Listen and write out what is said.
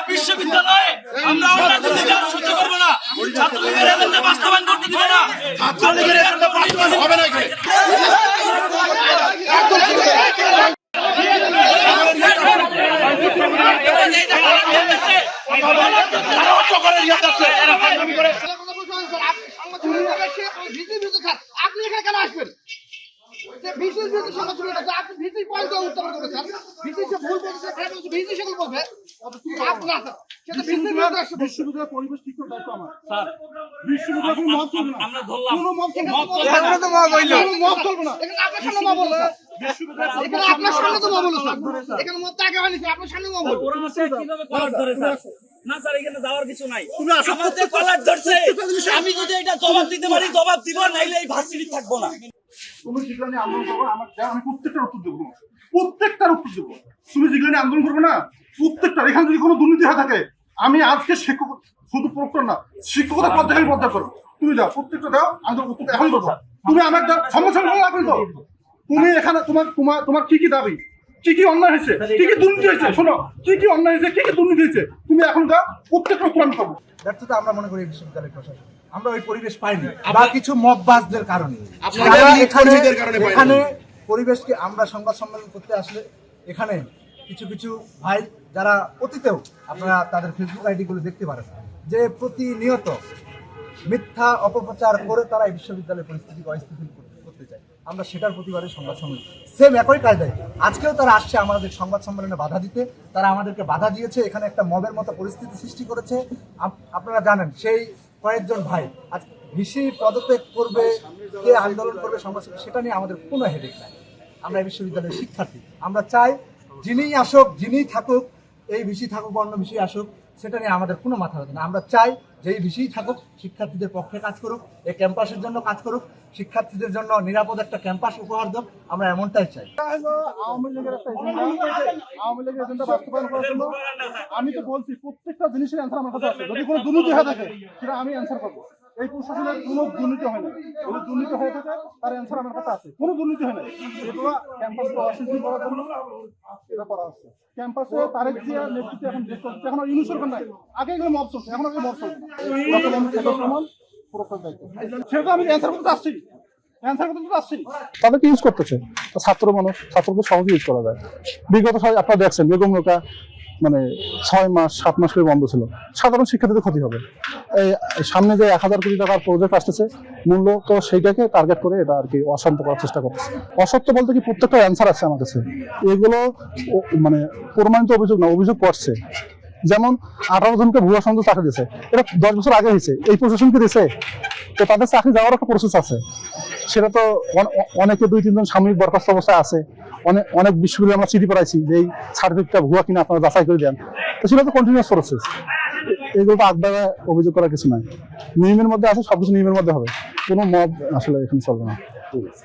বিশ্ববিদ্যালয়ে আমরা সহ্য করবো না, ছাত্রলীগের এজেন্ডা বাস্তবায়ন করতে দিব না, ছাত্রলীগের এজেন্ডা বাস্তবায়ন হবে না। আপনি এখানে কেন আসবেন? ভিসির বিরুদ্ধে সংগঠন আপনি ভিসির পয়েন্ট উত্থাপন করেছেন, ভিসি সে ভুল বলছে, ভিসি সেগুলো বলবে আপনারা সেটা ভিসির বিরুদ্ধে আসছে। বিশ্ববিদ্যালয়ের পরিবেশ ঠিক করে দায়িত্ব আমার স্যার। বিশ্ববিদ্যালয় মত চলবে না, আমরা ধরলাম কোনো মত চলবে না, এখানে তো মত হইলো, মত চলবে না, এখানে আপনার সামনে মত বলছে, এখানে আপনার সামনে তো মত বলছে, এখানে মত আগে হয়নি, আপনার সামনে মত বলছে। ওরা মাসে কিভাবে কলার ধরে স্যার? না স্যার, এখানে যাওয়ার কিছু নাই, আমাদের কলার ধরছে। আমি যদি এটা জবাব দিতে পারি জবাব দিব, নাইলে এই ভার্সিটি থাকবো না। তুমি যেগুলো আন্দোলন করবো আমার আমি প্রত্যেকটার উত্তর দেবো, প্রত্যেকটার উত্তর দেবো। তুমি যেগুলো আন্দোলন করবো না প্রত্যেকটার, এখানে যদি কোনো দুর্নীতি হয়ে থাকে আমি আজকে শিক্ষক শুধু প্রক্টর না শিক্ষকতার পদ থেকে আমি পদ্মা করবো। তুমি যাও প্রত্যেকটা দাও, আন্দোলন উত্তর এখন করবো। তুমি আমার সমস্যা লাগবে তো, তুমি এখানে তোমার তোমার তোমার কি কি দাবি, কি কি অন্যায় হয়েছে, কি কি দুর্নীতি হয়েছে, শোনো কি কি অন্যায় হয়েছে, কি কি দুর্নীতি হয়েছে, তুমি এখন দাও প্রত্যেকটা উত্তর আমি করবো। ব্যর্থতা আমরা মনে করি বিশ্ববিদ্যালয় প্রশাসন, আমরা ওই পরিবেশ পাইনি বা কিছু মববাজদের কারণে। এখানে পরিবেশকে আমরা সংবাদ সম্মেলন করতে আসলে এখানে কিছু কিছু ভাই যারা অতীতেও আপনারা তাদের ফেসবুক আইডিগুলো দেখতে পারেন যে প্রতিনিয়ত মিথ্যা অপপ্রচার করে তারা এই বিশ্ববিদ্যালয়ের পরিস্থিতিকে অস্থিতিশীল করতে চায়। আমরা সেটার প্রতিবাদে সংবাদ সম্মেলন সেম একই কায়দায় আজকেও তারা আসছে আমাদের সংবাদ সম্মেলনে বাধা দিতে। তারা আমাদেরকে বাধা দিয়েছে, এখানে একটা মবের মতো পরিস্থিতি সৃষ্টি করেছে। আপনারা জানেন সেই কয়েকজন ভাই আজ ভিসি পদত্যাগ করবে, কে আন্দোলন করবে, সংবাদ সেটা নিয়ে আমাদের কোনো হেডেক নাই। আমরা এই বিশ্ববিদ্যালয়ের শিক্ষার্থী, আমরা চাই যিনিই আসুক যিনিই থাকুক, এই ভিসি থাকুক অন্য ভিসি আসুক, সেটা নিয়ে আমাদের কোনো মাথা ব্যথা না। আমরা চাই যে এই ভিসিই থাকুক, শিক্ষার্থীদের পক্ষে কাজ করুক, এই ক্যাম্পাসের জন্য কাজ করুক, শিক্ষার্থীদের জন্য নিরাপদ একটা ক্যাম্পাস উপহার দেব, আমরা এমনটাই চাই। আওয়ামী লীগের একটা এজেন্ডা, আওয়ামী লীগের এজেন্ডা বাস্তবায়ন করার জন্য আমি তো বলছি প্রত্যেকটা জিনিসের অ্যান্সার আমার কাছে আছে। যদি কোনো দুর্নীতি হয়ে থাকে সেটা আমি অ্যান্সার করবো। এই প্রশাসনের কোনো দুর্নীতি হয় না, যদি দুর্নীতি হয়ে থাকে তার অ্যান্সার আমার কাছে আছে। কোনো দুর্নীতি হয় না, এগুলো ক্যাম্পাসকে অশান্তি করার জন্য এটা করা হচ্ছে। ক্যাম্পাসে তারেক জিয়ার নেতৃত্বে এখন দেশ চলছে, এখন ইউনিট সরকার নাই, আগে এগুলো মব চলছে, এখন আগে মব চলছে না। সেটা আমি অ্যান্সার করতে চাচ্ছি, তাদেরকে ইউজ করতেছে। ছাত্র মানুষ, ছাত্রকে সহজে ইউজ করা যায়। বিগত আপনারা দেখছেন বেগম রোকেয়া মানে 6 মাস 7 মাস করে বন্ধ ছিল, সাধারণ শিক্ষার্থীদের ক্ষতি হবে। এই সামনে যে 1000 কোটি টাকার প্রজেক্ট আসতেছে, মূল্য তো সেইটাকে টার্গেট করে এটা আর কি অশান্ত করার চেষ্টা করতেছে। অসত্য বলতে কি প্রত্যেকটা অ্যান্সার আছে আমার কাছে, এগুলো মানে প্রমাণিত অভিযোগ না, অভিযোগ করছে। যেমন 18 জনকে ভুয়া সংযোগ চাকরি দিয়েছে, এটা 10 বছর আগে হয়েছে, এই প্রশাসনকে দিয়েছে, তো তাদের চাকরি যাওয়ার একটা প্রসেস আছে। সেটা তো অনেকে 2-3 জন সাময়িক বরখাস্ত অবস্থায় আছে, অনেক বিশ্ববিদ্যালয়ে আমরা চিঠি পড়াইছি যে এই সার্টিফিকেটটা ভুয়া কিনা আপনারা যাচাই করে দেন, তো সেটা তো কন্টিনিউয়াস প্রসেস। এগুলো তো আগবাড়া অভিযোগ করার কিছু নাই, নিয়মের মধ্যে আছে, সবকিছু নিয়মের মধ্যে হবে, কোনো মত আসলে এখানে চলবে না।